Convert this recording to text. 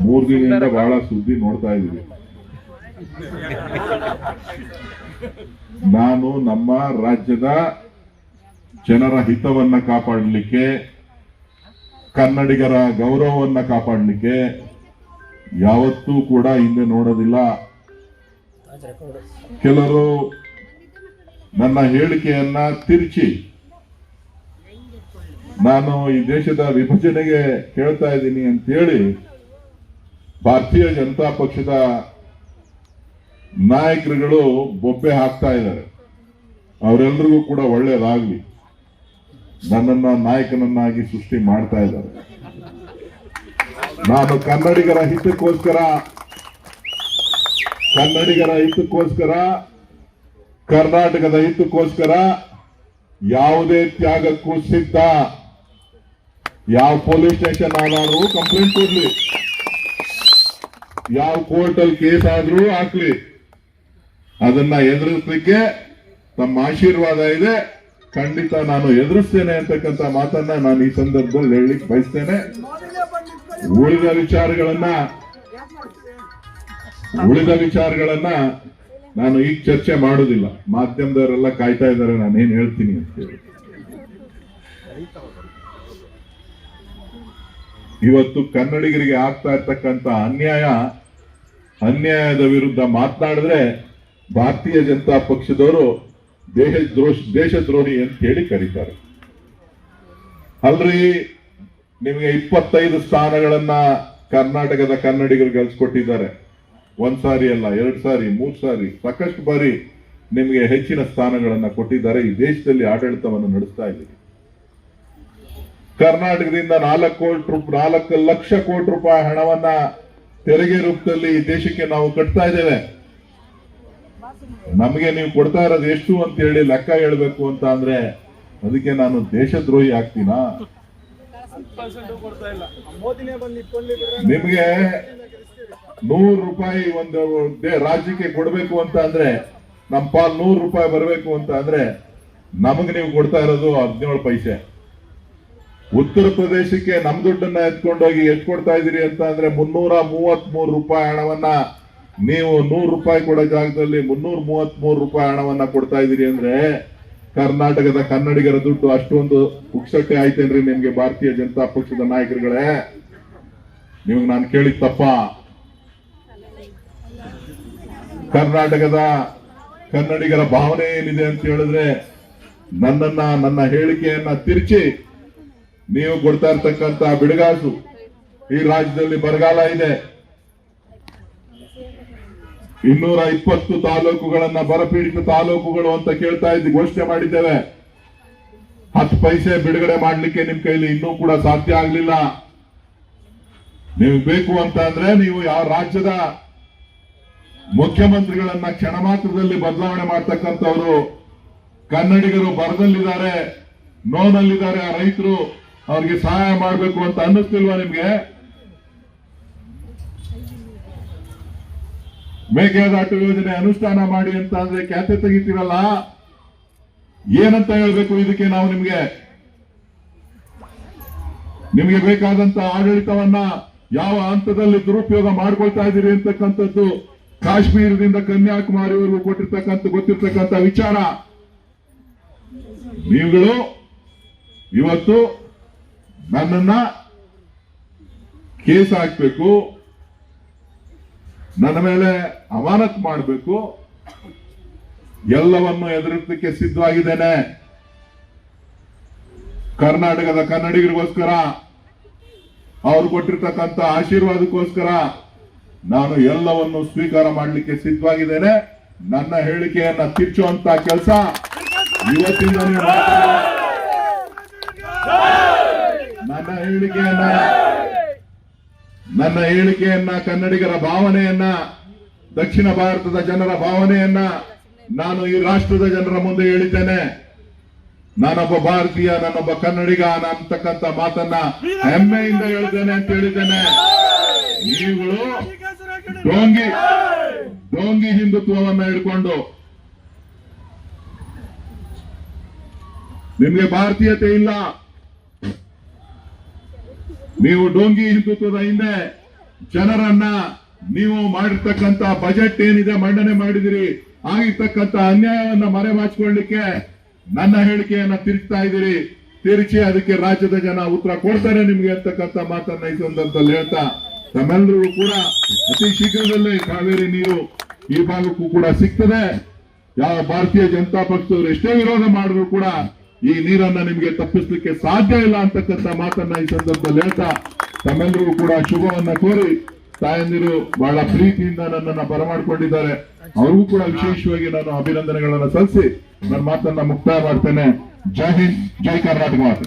3 ದಿನದಿಂದ ಬಹಳ ಸುದ್ದಿ ನೋಡ್ತಾ ಇದ್ದೀವಿ. ನಾನು ನಮ್ಮ ರಾಜ್ಯದ ಜನರ ಹಿತವನ್ನ ಕಾಪಾಡಲಿಕ್ಕೆ, ಕನ್ನಡಿಗರ ಗೌರವವನ್ನ ಕಾಪಾಡಲಿಕ್ಕೆ ಯಾವತ್ತೂ ಕೂಡ ಹಿಂದೆ ನೋಡೋದಿಲ್ಲ. ಕೆಲವರು ನನ್ನ ಹೇಳಿಕೆಯನ್ನ ತಿರುಚಿ ನಾನು ಈ ದೇಶದ ವಿಭಜನೆಗೆ ಹೇಳ್ತಾ ಇದ್ದೀನಿ ಅಂತೇಳಿ ಭಾರತೀಯ ಜನತಾ ಪಕ್ಷದ ನಾಯಕರುಗಳು ಬೊಬ್ಬೆ ಹಾಕ್ತಾ ಇದ್ದಾರೆ. ಅವರೆಲ್ಲರಿಗೂ ಕೂಡ ಒಳ್ಳೇದಾಗ್ಲಿ. ನನ್ನನ್ನ ನಾಯಕನನ್ನಾಗಿ ಸೃಷ್ಟಿ ಮಾಡ್ತಾ ಇದ್ದಾರೆ. ನಾನು ಕನ್ನಡಿಗರ ಹಿತಕ್ಕೋಸ್ಕರ, ಕರ್ನಾಟಕದ ಹಿತಕ್ಕೋಸ್ಕರ ಯಾವುದೇ ತ್ಯಾಗಕ್ಕೂ ಸಿದ್ಧ. ಯಾವ ಪೊಲೀಸ್ ಸ್ಟೇಷನ್ ಆದರೂ ಕಂಪ್ಲೇಂಟ್ ಕೊಡ್ಲಿ, ಯಾವ ಕೋರ್ಟ್ ಅಲ್ಲಿ ಕೇಸ್ ಆದ್ರೂ ಹಾಕ್ಲಿ, ಅದನ್ನ ಎದುರಿಸಲಿಕ್ಕೆ ತಮ್ಮ ಆಶೀರ್ವಾದ ಇದೆ. ಖಂಡಿತ ನಾನು ಎದುರಿಸ್ತೇನೆ ಅಂತಕ್ಕಂಥ ಮಾತನ್ನ ನಾನು ಈ ಸಂದರ್ಭದಲ್ಲಿ ಹೇಳಲಿಕ್ಕೆ ಬಯಸ್ತೇನೆ. ಉಳಿದ ವಿಚಾರಗಳನ್ನ ನಾನು ಈಗ ಚರ್ಚೆ ಮಾಡುದಿಲ್ಲ. ಮಾಧ್ಯಮದವರೆಲ್ಲ ಕಾಯ್ತಾ ಇದ್ದಾರೆ ನಾನೇನ್ ಹೇಳ್ತೀನಿ ಅಂತ ಹೇಳಿ. ಇವತ್ತು ಕನ್ನಡಿಗರಿಗೆ ಆಗ್ತಾ ಇರ್ತಕ್ಕಂಥ ಅನ್ಯಾಯದ ವಿರುದ್ಧ ಮಾತನಾಡಿದ್ರೆ ಭಾರತೀಯ ಜನತಾ ಪಕ್ಷದವರು ದೇಶದ್ರೋಹಿ ಅಂತ ಹೇಳಿ ಕರೀತಾರೆ. ಅಲ್ರಿ, ನಿಮಗೆ 25 ಸ್ಥಾನಗಳನ್ನ ಕರ್ನಾಟಕದ ಕನ್ನಡಿಗರು ಗಳಿಸ್ಕೊಟ್ಟಿದ್ದಾರೆ. 1 ಸಾರಿ ಅಲ್ಲ, 2 ಸಾರಿ, 3 ಸಾರಿ, ಸಾಕಷ್ಟು ಬಾರಿ ನಿಮಗೆ ಹೆಚ್ಚಿನ ಸ್ಥಾನಗಳನ್ನ ಕೊಟ್ಟಿದ್ದಾರೆ. ಈ ದೇಶದಲ್ಲಿ ಆಡಳಿತವನ್ನು ನಡೆಸ್ತಾ ಇದ್ದೀರಿ. ಕರ್ನಾಟಕದಿಂದ 4 ಲಕ್ಷ ಕೋಟಿ ರೂಪಾಯಿ ಹಣವನ್ನ ತೆರಿಗೆ ರೂಪದಲ್ಲಿ ಈ ದೇಶಕ್ಕೆ ನಾವು ಕಟ್ತಾ ಇದ್ದೇವೆ. ನಮಗೆ ನೀವು ಕೊಡ್ತಾ ಇರೋದು ಎಷ್ಟು ಅಂತ ಹೇಳಿ ಲೆಕ್ಕ ಹೇಳ್ಬೇಕು ಅಂತ ಅಂದ್ರೆ ಅದಕ್ಕೆ ನಾನು ದೇಶದ್ರೋಹಿ ಆಗ್ತೀನಾ? ನಿಮಗೆ 100 ರೂಪಾಯಿ ಒಂದು ರಾಜ್ಯಕ್ಕೆ ಕೊಡ್ಬೇಕು ಅಂತ ಅಂದ್ರೆ, ನಮ್ಮ ಪಾಲ್ 100 ರೂಪಾಯಿ ಬರಬೇಕು ಅಂತ ಅಂದ್ರೆ ನಮಗೆ ನೀವು ಕೊಡ್ತಾ ಇರೋದು 17 ಪೈಸೆ. ಉತ್ತರ ಪ್ರದೇಶಕ್ಕೆ ನಮ್ ದುಡ್ಡನ್ನ ಎತ್ಕೊಂಡೋಗಿ ಎಷ್ಟು ಕೊಡ್ತಾ ಇದೀರಿ ಅಂತ ಅಂದ್ರೆ 333 ರೂಪಾಯಿ ಹಣವನ್ನ ನೀವು 100 ರೂಪಾಯಿ ಕೊಡೋ ಜಾಗದಲ್ಲಿ 333 ರೂಪಾಯಿ ಹಣವನ್ನ ಕೊಡ್ತಾ ಇದೀರಿ ಅಂದ್ರೆ ಕರ್ನಾಟಕದ ಕನ್ನಡಿಗರ ದುಡ್ಡು ಅಷ್ಟೊಂದು ಪುಕ್ಸಟ್ಟೆ ಆಯ್ತೇನ್ರಿ ನಿಮ್ಗೆ? ಭಾರತೀಯ ಜನತಾ ಪಕ್ಷದ ನಾಯಕರುಗಳೇ, ನಿಮಗೆ ನಾನು ಕೇಳಿದ ತಪ್ಪ? ಕರ್ನಾಟಕದ ಕನ್ನಡಿಗರ ಭಾವನೆ ಏನಿದೆ ಅಂತ ಹೇಳಿದ್ರೆ ನನ್ನ ಹೇಳಿಕೆಯನ್ನ ತಿರುಚಿ ನೀವು ಕೊಡ್ತಾ ಇರ್ತಕ್ಕಂತ ಬಿಡುಗಾಸು, ಈ ರಾಜ್ಯದಲ್ಲಿ ಬರಗಾಲ ಇದೆ, 220 ತಾಲೂಕುಗಳನ್ನ ಬರಪೀಡಿತ ತಾಲೂಕುಗಳು ಅಂತ ಕೇಳ್ತಾ ಇದ್ದು ಘೋಷಣೆ ಮಾಡಿದ್ದೇವೆ. 10 ಪೈಸೆ ಬಿಡುಗಡೆ ಮಾಡ್ಲಿಕ್ಕೆ ನಿಮ್ ಕೈಲಿ ಇನ್ನೂ ಕೂಡ ಸಾಧ್ಯ ಆಗ್ಲಿಲ್ಲ. ನೀವು ಬೇಕು ಅಂತ ಅಂದ್ರೆ ನೀವು ಯಾವ ರಾಜ್ಯದ ಮುಖ್ಯಮಂತ್ರಿಗಳನ್ನ ಕ್ಷಣ ಮಾತ್ರದಲ್ಲಿ ಬದಲಾವಣೆ ಮಾಡ್ತಕ್ಕಂಥವ್ರು. ಕನ್ನಡಿಗರು ಬರದಲ್ಲಿದ್ದಾರೆ, ನೋನಲ್ಲಿದ್ದಾರೆ, ಆ ರೈತರು, ಅವ್ರಿಗೆ ಸಹಾಯ ಮಾಡಬೇಕು ಅಂತ ಅನ್ನಿಸ್ತಿಲ್ವಾ ನಿಮ್ಗೆ? ಮೇಕೆದಾಟು ಯೋಜನೆ ಅನುಷ್ಠಾನ ಮಾಡಿ ಅಂತ ಅಂದ್ರೆ ಖ್ಯಾತೆ ತೆಗಿತೀರಲ್ಲ, ಏನಂತ ಹೇಳ್ಬೇಕು ಇದಕ್ಕೆ ನಾವು? ನಿಮಗೆ ಬೇಕಾದಂತ ಆಡಳಿತವನ್ನ ಯಾವ ಹಂತದಲ್ಲಿ ದುರುಪಯೋಗ ಮಾಡ್ಕೊಳ್ತಾ ಇದ್ದೀರಿ ಅಂತಕ್ಕಂಥದ್ದು ಕಾಶ್ಮೀರದಿಂದ ಕನ್ಯಾಕುಮಾರಿವರೆಗೂ ಗೊತ್ತಿರ್ತಕ್ಕಂಥ ವಿಚಾರ. ನೀವುಗಳು ಇವತ್ತು ನನ್ನನ್ನ ಕೇಸ್ ಹಾಕ್ಬೇಕು, ನನ್ನ ಮೇಲೆ ಅಮಾನತ್ ಮಾಡಬೇಕು, ಎಲ್ಲವನ್ನು ಎದುರಿಸಲಿಕ್ಕೆ ಸಿದ್ಧವಾಗಿದ್ದೇನೆ. ಕರ್ನಾಟಕದ ಕನ್ನಡಿಗರಿಗೋಸ್ಕರ, ಅವರು ಕೊಟ್ಟಿರ್ತಕ್ಕಂಥ ಆಶೀರ್ವಾದಕ್ಕೋಸ್ಕರ ನಾನು ಎಲ್ಲವನ್ನು ಸ್ವೀಕಾರ ಮಾಡಲಿಕ್ಕೆ ಸಿದ್ಧವಾಗಿದ್ದೇನೆ. ನನ್ನ ಹೇಳಿಕೆಯನ್ನ ತಿರ್ಚುವಂತ ಕೆಲಸ ಇವತ್ತಿಂದ ನನ್ನ ಹೇಳಿಕೆಯನ್ನ ಕನ್ನಡಿಗರ ಭಾವನೆಯನ್ನ, ದಕ್ಷಿಣ ಭಾರತದ ಜನರ ಭಾವನೆಯನ್ನ ನಾನು ಈ ರಾಷ್ಟ್ರದ ಜನರ ಮುಂದೆ ಹೇಳಿದ್ದೇನೆ. ನಾನೊಬ್ಬ ಭಾರತೀಯ, ನಾನೊಬ್ಬ ಕನ್ನಡಿಗ ಅಂತಕ್ಕಂಥ ಮಾತನ್ನ ಹೆಮ್ಮೆಯಿಂದ ಹೇಳ್ತೇನೆ ಅಂತ ಹೇಳಿದ್ದೇನೆ. ನೀವುಗಳು ಡೋಂಗಿ ಹಿಂದುತ್ವವನ್ನ ಹಿಡ್ಕೊಂಡು ನಿಮ್ಗೆ ಭಾರತೀಯತೆ ಇಲ್ಲ, ನೀವು ಡೋಂಗಿ ಹಿಂದುತ್ವದ ಹಿಂದೆ ಜನರನ್ನ ನೀವು ಮಾಡಿರ್ತಕ್ಕಂತ ಬಜೆಟ್ ಏನಿದೆ ಮಂಡನೆ ಮಾಡಿದಿರಿ, ಆಗಿರ್ತಕ್ಕಂತ ಅನ್ಯಾಯವನ್ನ ಮರೆಮಾಚಿಕೊಳ್ಳಿಕ್ಕೆ ನನ್ನ ಹೇಳಿಕೆಯನ್ನ ತಿರುಗ್ತಾ ಇದ್ದೀರಿ. ತಿರುಚಿ ಅದಕ್ಕೆ ರಾಜ್ಯದ ಜನ ಉತ್ತರ ಕೊಡ್ತಾರೆ ನಿಮ್ಗೆ ಅಂತಕ್ಕಂಥ ಮಾತನ್ನ ಈ ಸಂದರ್ಭದಲ್ಲಿ ಹೇಳ್ತಾ, ತಮ್ಮೆಲ್ಲರಿಗೂ ಕೂಡ ಅತಿ ಶೀಘ್ರದಲ್ಲೇ ಕಾವೇರಿ ನೀರು ಈ ಭಾಗಕ್ಕೂ ಕೂಡ ಸಿಗ್ತದೆ. ಯಾವ ಭಾರತೀಯ ಜನತಾ ಪಕ್ಷದವರು ಎಷ್ಟೇ ವಿರೋಧ ಮಾಡಿದ್ರು ಕೂಡ ಈ ನೀರನ್ನ ನಿಮ್ಗೆ ತಪ್ಪಿಸ್ಲಿಕ್ಕೆ ಸಾಧ್ಯ ಇಲ್ಲ ಅಂತಕ್ಕಂಥ ಮಾತನ್ನ ಈ ಸಂದರ್ಭದಲ್ಲಿ ಹೇಳ್ತಾ, ತಮ್ಮೆಲ್ಲರಿಗೂ ಕೂಡ ಶುಭವನ್ನ ಕೋರಿ, ತಾಯಂದಿರು ಬಹಳ ಪ್ರೀತಿಯಿಂದ ನನ್ನನ್ನ ಬರಮಾಡಿಕೊಂಡಿದ್ದಾರೆ, ಅವ್ರಿಗೂ ಕೂಡ ವಿಶೇಷವಾಗಿ ನಾನು ಅಭಿನಂದನೆಗಳನ್ನ ಸಲ್ಲಿಸಿ ನನ್ನ ಮಾತನ್ನ ಮುಕ್ತಾಯ ಮಾಡ್ತೇನೆ. ಜೈ ಹಿಂದ್, ಜೈ ಕರ್ನಾಟಕ ಮಾತು.